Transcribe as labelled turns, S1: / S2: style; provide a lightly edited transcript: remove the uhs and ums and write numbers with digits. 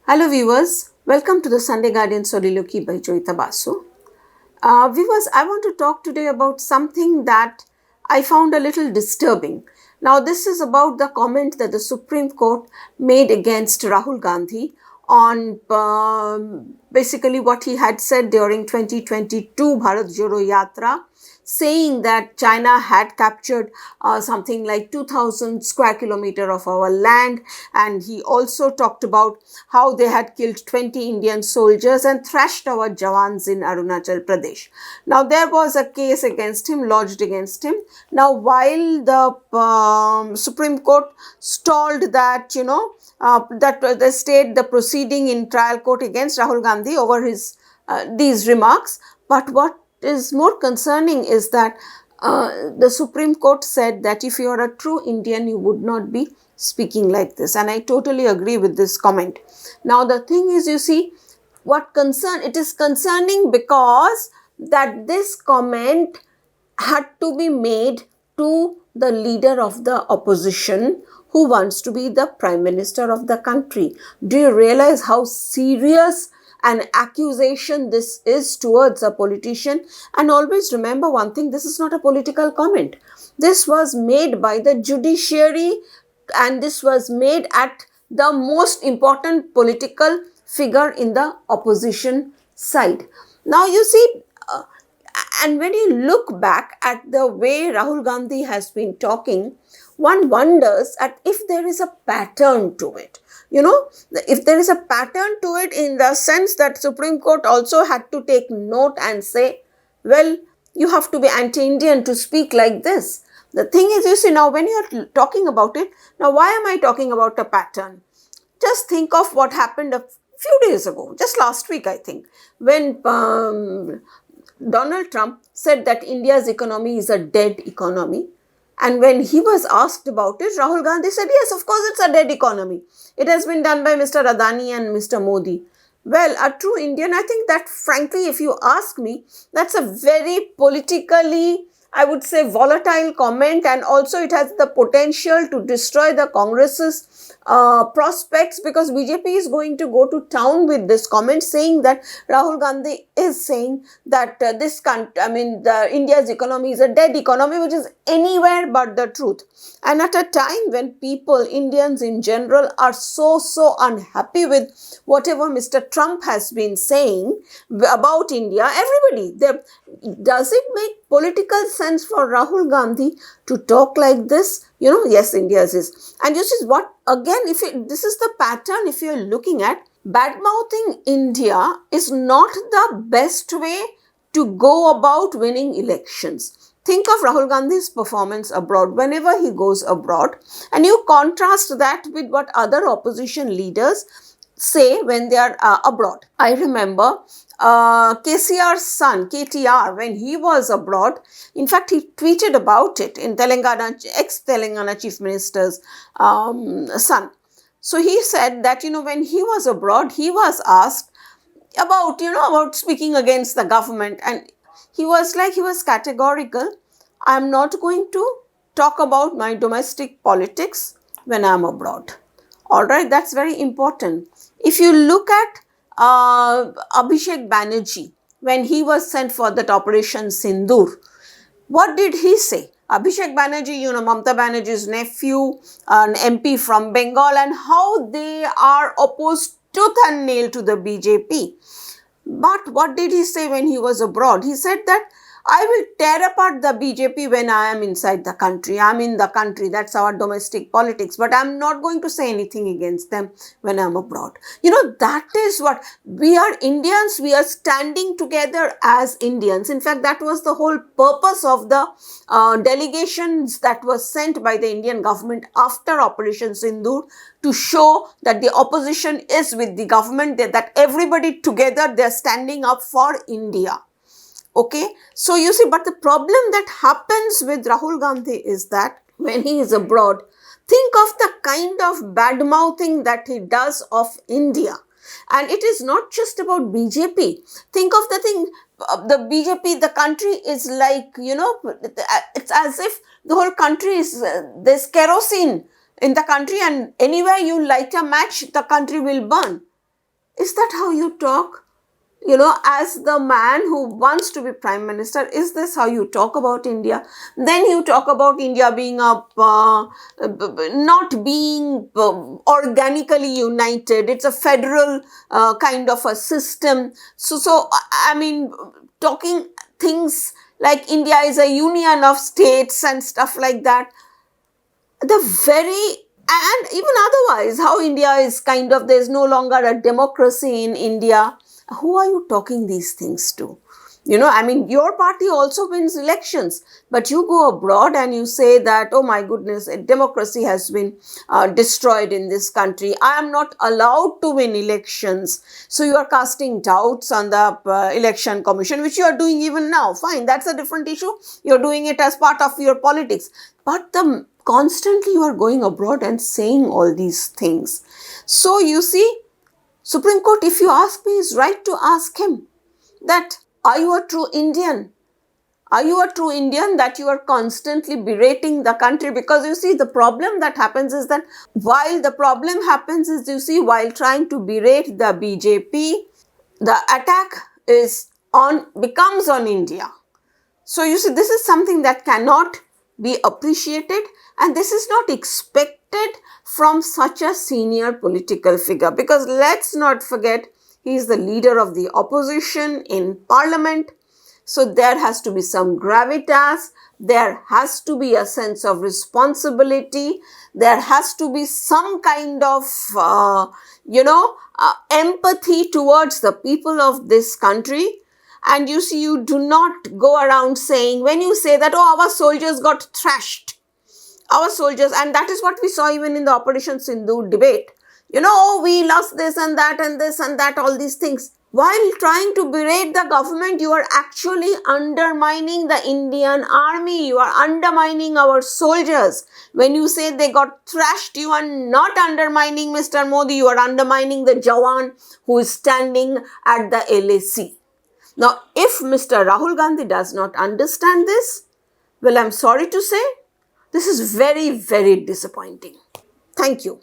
S1: Hello viewers, welcome to the Sunday Guardian Soliloquy by Joyeeta Basu. Viewers, I want to talk today about something that I found a little disturbing. Now this is about the comment that the Supreme Court made against Rahul Gandhi on basically what he had said during 2022 Bharat Jodo Yatra, saying that China had captured something like 2000 square kilometer of our land, and he also talked about how they had killed 20 Indian soldiers and thrashed our Jawans in Arunachal Pradesh. Now there was a case against him, lodged against him. Now while the Supreme Court stalled that, that they stayed the proceeding in trial court against Rahul Gandhi over his these remarks, but what is more concerning is that the Supreme Court said that if you are a true Indian, you would not be speaking like this. And I totally agree with this comment. Now, the thing is, you see, it is concerning because that this comment had to be made to the leader of the opposition who wants to be the Prime Minister of the country. Do you realize how serious an accusation this is towards a politician? And always remember one thing, this is not a political comment. This was made by the judiciary, and this was made at the most important political figure in the opposition side. Now you see, and when you look back at the way Rahul Gandhi has been talking, one wonders at if there is a pattern to it. If there is a pattern to it, in the sense that Supreme Court also had to take note and say, well, you have to be anti-Indian to speak like this. The thing is, you see, now when you're talking about it, now why am I talking about a pattern? Just think of what happened a few days ago, just last week, I think, when Donald Trump said that India's economy is a dead economy. And when he was asked about it, Rahul Gandhi said, yes, of course, it's a dead economy. It has been done by Mr. Adani and Mr. Modi. Well, a true Indian, I think that, frankly, if you ask me, that's a very politically, I would say, volatile comment, and also it has the potential to destroy the Congress's prospects, because BJP is going to go to town with this comment, saying that Rahul Gandhi is saying that India's economy is a dead economy, which is anywhere but the truth. And at a time when people, Indians in general, are so unhappy with whatever Mr. Trump has been saying about India, does it make political sense for Rahul Gandhi to talk like this? Yes, India's is. And you see what, again, this is the pattern, if you're looking at, bad-mouthing India is not the best way to go about winning elections. Think of Rahul Gandhi's performance abroad, whenever he goes abroad, and you contrast that with what other opposition leaders say when they are abroad. I remember KCR's son, KTR, when he was abroad, in fact, he tweeted about it in Telangana, ex-Telangana Chief Minister's son. So he said that, when he was abroad, he was asked about speaking against the government, and he was categorical. I'm not going to talk about my domestic politics when I'm abroad. All right, that's very important. If you look at Abhishek Banerjee, when he was sent for that Operation Sindoor, what did he say? Abhishek Banerjee, Mamata Banerjee's nephew, an MP from Bengal, and how they are opposed tooth and nail to the BJP. But what did he say when he was abroad? He said that I will tear apart the BJP when I am inside the country. I'm in the country. That's our domestic politics. But I'm not going to say anything against them when I'm abroad. That is what we are, Indians. We are standing together as Indians. In fact, that was the whole purpose of the delegations that was sent by the Indian government after Operation Sindoor, to show that the opposition is with the government, that everybody together, they're standing up for India. Okay, so you see, but the problem that happens with Rahul Gandhi is that when he is abroad, think of the kind of bad-mouthing that he does of India. And it is not just about BJP. Think of the thing, the BJP, the country is like, it's as if the whole country is, there's kerosene in the country, and anywhere you light a match, the country will burn. Is that how you talk? As the man who wants to be prime minister, is this how you talk about India? Then you talk about India being not being organically united. It's a federal kind of a system. So I mean, talking things like India is a union of states and stuff like that. The very and even otherwise, how India is kind of, there's no longer a democracy in India. Who are you talking these things to? I mean, your party also wins elections, but you go abroad and you say that, oh my goodness, democracy has been destroyed in this country. I am not allowed to win elections. So you are casting doubts on the election commission, which you are doing even now. Fine, that's a different issue. You're doing it as part of your politics. But constantly you are going abroad and saying all these things. So you see, Supreme Court, if you ask me, is right to ask him that, are you a true Indian? Are you a true Indian that you are constantly berating the country? Because you see, the problem that happens is that while trying to berate the BJP, the attack becomes on India. So you see, this is something that cannot be appreciated, and this is not expected from such a senior political figure, because let's not forget, he is the leader of the opposition in parliament. So there has to be some gravitas, there has to be a sense of responsibility, there has to be some kind of empathy towards the people of this country. And you see, you do not go around saying, when you say that, oh, our soldiers got thrashed, our soldiers, and that is what we saw even in the Operation Sindhu debate. Oh, we lost this and that and this and that, all these things. While trying to berate the government, you are actually undermining the Indian army. You are undermining our soldiers. When you say they got thrashed, you are not undermining Mr. Modi. You are undermining the Jawan who is standing at the LAC. Now, if Mr. Rahul Gandhi does not understand this, well, I'm sorry to say, this is very, very disappointing. Thank you.